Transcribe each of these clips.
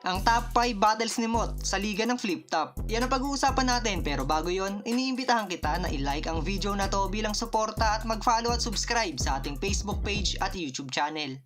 ang top 5 battles ni Mot sa liga ng Flip Top. Yan ang pag-uusapan natin, pero bago yon, iniimbitahan kita na i-like ang video na to bilang suporta at mag-follow at subscribe sa ating Facebook page at YouTube channel.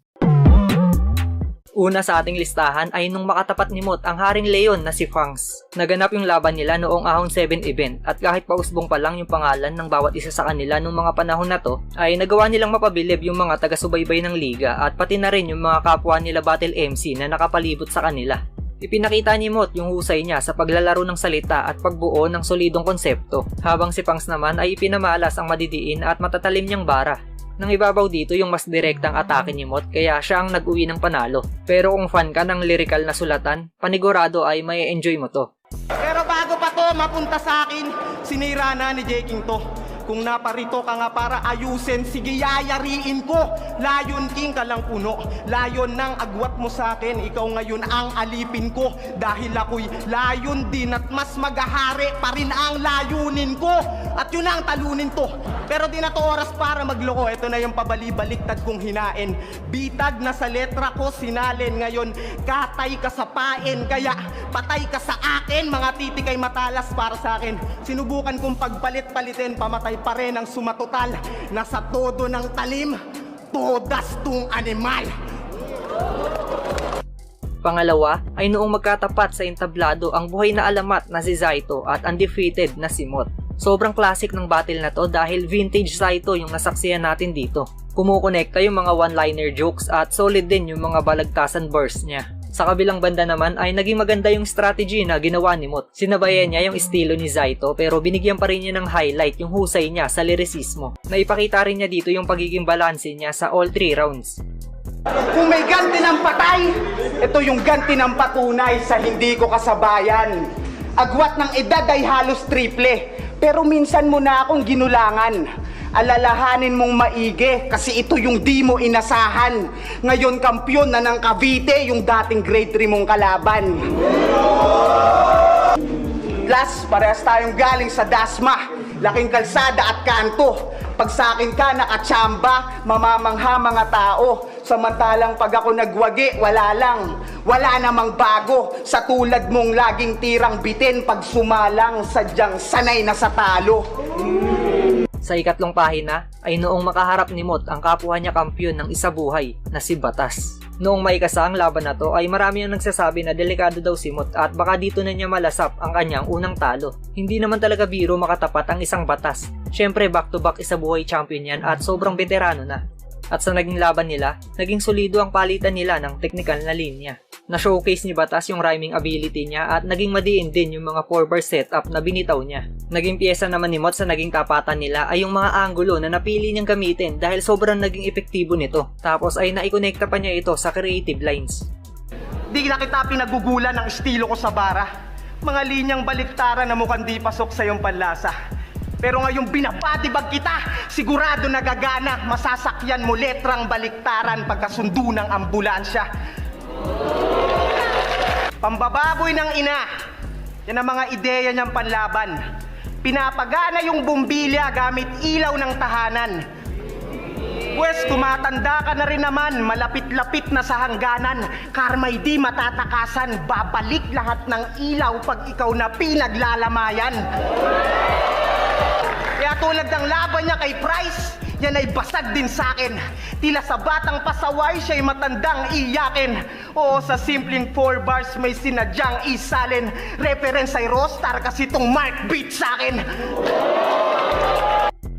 Una sa ating listahan ay nung makatapat ni Mot ang Haring Leon na si Fangs. Naganap yung laban nila noong Ahon 7 event at kahit pausbong pa lang yung pangalan ng bawat isa sa kanila nung mga panahon na to, ay nagawa nilang mapabilib yung mga taga-subaybay ng liga at pati na rin yung mga kapwa nila battle MC na nakapalibot sa kanila. Ipinakita ni Mot yung husay niya sa paglalaro ng salita at pagbuo ng solidong konsepto, habang si Fangs naman ay ipinamalas ang madidiin at matatalim niyang bara. Nang ibabaw dito yung mas direktang atake ni Mot, kaya siya ang nag-uwi ng panalo. Pero kung fan ka ng lyrical na sulatan, panigurado ay may enjoy mo to. Pero bago pa to mapunta sa akin, sinira na ni J. King to. Kung naparito ka nga para ayusin, sige yayariin ko. Lion King ka lang puno, layon ng agwat mo sa akin. Ikaw ngayon ang alipin ko, dahil ako'y layon din at mas magahari pa rin ang layunin ko. At yun ang talunin to. Pero di na to oras para magloko. Ito na yung pabali-baliktad kong hinain. Bitag na sa letra ko sinalin. Ngayon katay ka sa pain, kaya patay ka sa akin. Mga titik ay matalas para sa akin. Sinubukan kong pagpalit-palitin, pamatay pa rin ang sumatotal. Nasa todo ng talim, todas tung animal. Pangalawa ay noong magkatapat sa entablado ang buhay na alamat na si Zaito at undefeated na si Mot. Sobrang classic ng battle na to dahil vintage Zaito yung nasaksihan natin dito. Kumukonekta yung mga one-liner jokes at solid din yung mga balagtasan burst niya. Sa kabilang banda naman ay naging maganda yung strategy na ginawa ni Mot. Sinabayan niya yung estilo ni Zaito pero binigyan pa rin niya ng highlight yung husay niya sa lyricismo. Naipakita rin niya dito yung pagiging balanse niya sa all 3 rounds. Kung may ganti ng patay, ito yung ganti ng patunay sa hindi ko kasabayan. Agwat ng edad ay halos triple, pero minsan mo na akong ginulangan. Alalahanin mong maigi kasi ito yung di mo inasahan. Ngayon kampyon na ng Cavite yung dating grade 3 mong kalaban. Plus, parehas tayong galing sa Dasma, laking kalsada at kanto. Pag sa akin ka nakatsamba, mamamangha mga tao. Samantalang pag ako nagwagi, wala lang. Wala namang bago. Sa tulad mong laging tirang bitin, pag sumalang, sadyang sanay na sa talo. Sa ikatlong pahina ay noong makaharap ni Mot ang kapwa niya kampyon ng isa buhay na si Batas. Noong maikasa ang laban na to ay marami ang nagsasabi na delikado daw si Mot at baka dito na niya malasap ang kanyang unang talo. Hindi naman talaga biro makatapat ang isang Batas. Syempre back to back isa buhay champion yan at sobrang veterano na. At sa naging laban nila, naging solido ang palitan nila ng technical na linya. Na-showcase ni Batas yung rhyming ability niya at naging madiin din yung mga 4-bar setup na binitaw niya. Naging pyesa naman ni Mot sa naging tapatan nila ay yung mga angulo na napili niyang gamitin dahil sobrang naging epektibo nito. Tapos ay naikonekta pa niya ito sa creative lines. Di na kita pinagugulan ng estilo ko sa bara. Mga linyang baliktaran na mukhang di pasok sa iyong panlasa. Pero ngayong binabadibag kita, sigurado nagagana. Masasakyan mo letrang baliktaran pagkasundo ng ambulansya. Pambababoy ng ina, yan ang mga ideya niyang panlaban. Pinapagana yung bumbilya gamit ilaw ng tahanan. Pwes tumatanda ka na rin naman, malapit-lapit na sa hangganan. Karma'y di matatakasan, babalik lahat ng ilaw pag ikaw na pinaglalamayan. Kaya tulad ng laban niya kay Price, yan ay basag din sa akin. Tila sa batang pasaway siya'y matandang iyakin. Oo, sa simpleng 4 bars may sinadyang isalin. Reference ay Rostar kasi tong Mark beat sa akin.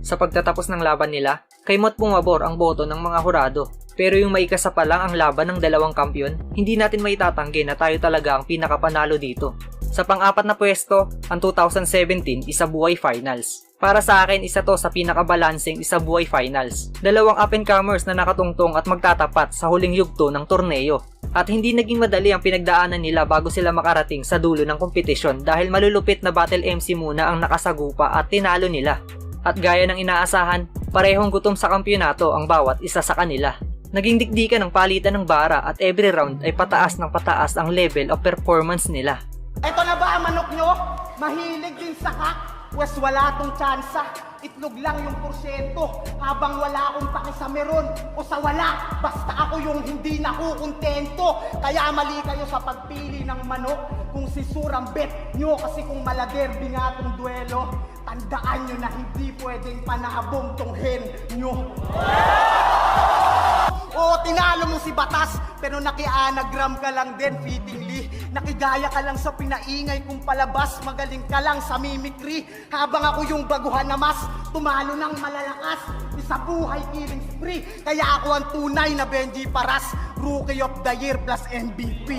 Sa pagtatapos ng laban nila, kay Mot pumabor ang boto ng mga hurado. Pero yung maikasa pa lang ang laban ng dalawang kampyon, hindi natin maitatanggi na tayo talaga ang pinakapanalo dito. Sa pang-apat na pwesto, ang 2017 Isabuhay Finals. Para sa akin, isa to sa pinakabalanseng Isabuhay Finals. Dalawang up-and-comers na nakatungtong at magtatapat sa huling yugto ng torneo. At hindi naging madali ang pinagdaanan nila bago sila makarating sa dulo ng kompetisyon dahil malulupit na battle MC muna ang nakasagupa at tinalo nila. At gaya ng inaasahan, parehong gutom sa kampyonato ang bawat isa sa kanila. Naging dikdikan ng palitan ng bara at every round ay pataas ng pataas ang level of performance nila. Eto na ba ang manok nyo? Mahilig din sa kak? Pwes wala tong tsansa, itlog lang yung porsyento. Habang wala akong paki sa meron o sa wala, basta ako yung hindi nakukontento. Kaya mali kayo sa pagpili ng manok kung si Surang bet nyo. Kasi kung maladerbi nga tong duelo, tandaan nyo na hindi pwedeng panahabong tong hen nyo. Oo, tinalo mo si Batas, pero naki-anagram ka lang din, fittingly. Nakigaya ka lang sa pinaingay kung palabas, magaling ka lang sa mimicry. Habang ako yung baguhan na mas, tumalo ng malalakas. Sa buhay killing spree, kaya ako ang tunay na Benji Paras, Rookie of the Year plus MVP.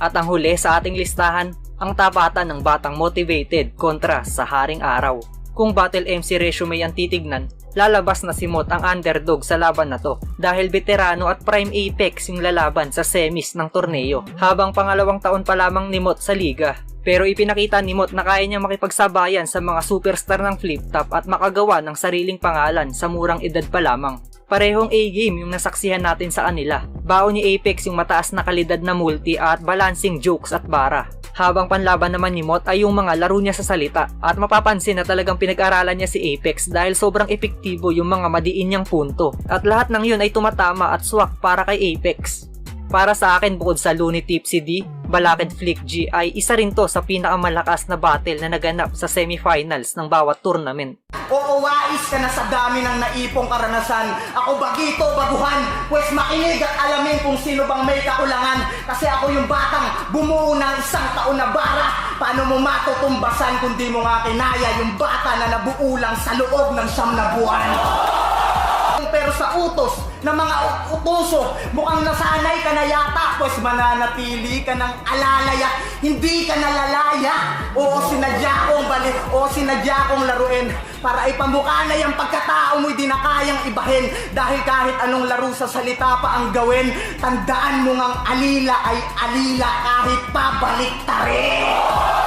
At ang huli sa ating listahan, ang tapatan ng batang motivated kontra sa Haring Araw. Kung battle MC resume ang titignan, lalabas na si Mot ang underdog sa laban na to dahil veterano at prime apex yung lalaban sa semis ng torneo habang pangalawang taon pa lamang ni Mot sa liga. Pero ipinakita ni Mot na kaya niyang makipagsabayan sa mga superstar ng flip top at makagawa ng sariling pangalan sa murang edad pa lamang. Parehong A-game yung nasaksihan natin sa kanila. Baon ni Apex yung mataas na kalidad na multi at balancing jokes at bara. Habang panlaban naman ni Mot ay yung mga laro niya sa salita at mapapansin na talagang pinag-aralan niya si Apex dahil sobrang epektibo yung mga madiin niyang punto at lahat ng yun ay tumatama at swak para kay Apex. Para sa akin bukod sa Looney Tipsy D, Balakid Flick G ay isa rin to sa pinakamalakas na battle na naganap sa semifinals ng bawat tournament. Oo, wais ka na sa dami ng naipong karanasan. Ako bagito, baguhan, pues makinig at alamin kung sino bang may kakulangan. Kasi ako yung batang bumuo ng isang taon na bara. Paano mo matutumbasan kung di mo nga kinaya yung bata na nabuo lang sa loob ng 9 na buwan? Pero sa utos ng mga utuso, mukhang nasanay ka na yata, pues mananatili ka ng alalaya, hindi ka nalalaya. Oo, sinadya kong balik, o sinadya kong laruin para ipamukha na yung pagkatao mo'y di na kayang ibahin. Dahil kahit anong laro sa salita pa ang gawin, tandaan mo ngang alila ay alila kahit pabalik tarin.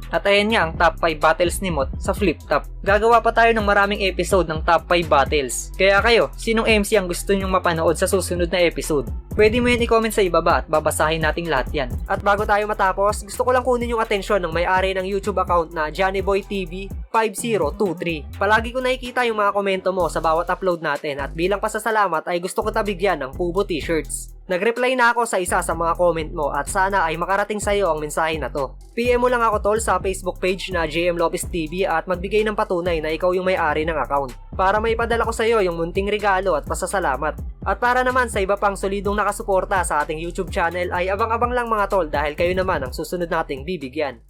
At ayan nga ang top 5 battles ni Mot sa flip top. Gagawa pa tayo ng maraming episode ng top 5 battles. Kaya kayo, sinong MC ang gusto nyong mapanood sa susunod na episode? Pwede mo yan i-comment sa ibaba at babasahin nating lahat yan. At bago tayo matapos, gusto ko lang kunin yung atensyon ng may-ari ng YouTube account na JohnnyBoyTV5023. Palagi ko nakikita yung mga komento mo sa bawat upload natin at bilang pasasalamat ay gusto ko tabigyan ng Pubo T-shirts. Nag-reply na ako sa isa sa mga comment mo at sana ay makarating sa'yo ang mensahe na to. PM mo lang ako tol sa Facebook page na JM Lopez TV at magbigay ng patunay na ikaw yung may-ari ng account para maipadala ko sa'yo yung munting regalo at pasasalamat. At para naman sa iba pang solidong nakasuporta sa ating YouTube channel ay abang-abang lang mga tol dahil kayo naman ang susunod nating bibigyan.